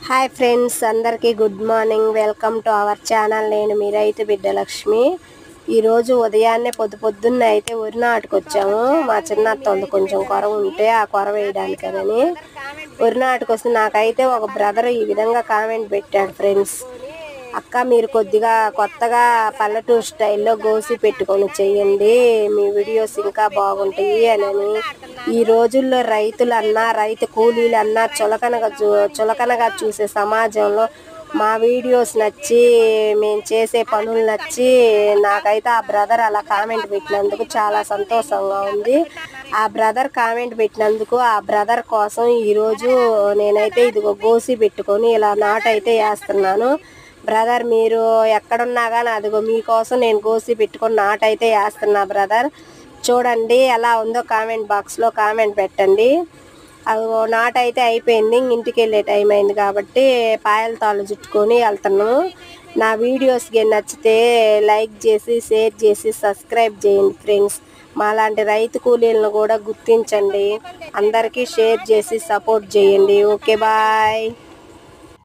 Hi friends, అందరికీ good morning. Welcome to our channel. నేను మీ రైతు బిడ్డ లక్ష్మి. ఈరోజు ఉదయాన్నే పొద్దున్న అయితే వరి నాటుకు వచ్చాము. మా చిన్నత్తోళ్ళు కొంచెం కొరవ ఉంటే ఆ కొరవ వేయడానికని వరి నాటుకు వస్తే నాకైతే ఒక బ్రదర్ ఈ విధంగా కామెంట్ పెట్టాడు. ఫ్రెండ్స్, అక్క మీరు కొద్దిగా కొత్తగా పల్లెటూరు స్టైల్లో గోసి పెట్టుకొని చెయ్యండి, మీ వీడియోస్ ఇంకా బాగుంటాయి అని. ఈ రోజుల్లో రైతులన్నా రైతు కూలీలన్నా చులకనగా చూసే సమాజంలో మా వీడియోస్ నచ్చి మేము చేసే పనులు నచ్చి నాకైతే ఆ బ్రదర్ అలా కామెంట్ పెట్టినందుకు చాలా సంతోషంగా ఉంది. ఆ బ్రదర్ కామెంట్ పెట్టినందుకు ఆ బ్రదర్ కోసం ఈరోజు నేనైతే ఇదిగో గోసి పెట్టుకొని ఇలా నాటైతే వేస్తున్నాను. బ్రదర్ మీరు ఎక్కడున్నా కానీ అదిగో మీకోసం నేను గోసి పెట్టుకొని నాటైతే వేస్తున్నా. బ్రదర్ చూడండి ఎలా ఉందో కామెంట్ బాక్స్లో కామెంట్ పెట్టండి. అదిగో నాటైతే అయిపోయింది, ఇంటికి వెళ్ళే టైం అయింది కాబట్టి పాయల తాళ్ళు చుట్టుకొని వెళ్తున్నాము. నా వీడియోస్కి నచ్చితే లైక్ చేసి షేర్ చేసి సబ్స్క్రైబ్ చేయండి ఫ్రెండ్స్. మాలాంటి రైతు కూలీలను కూడా గుర్తించండి, అందరికీ షేర్ చేసి సపోర్ట్ చేయండి. Okay, bye.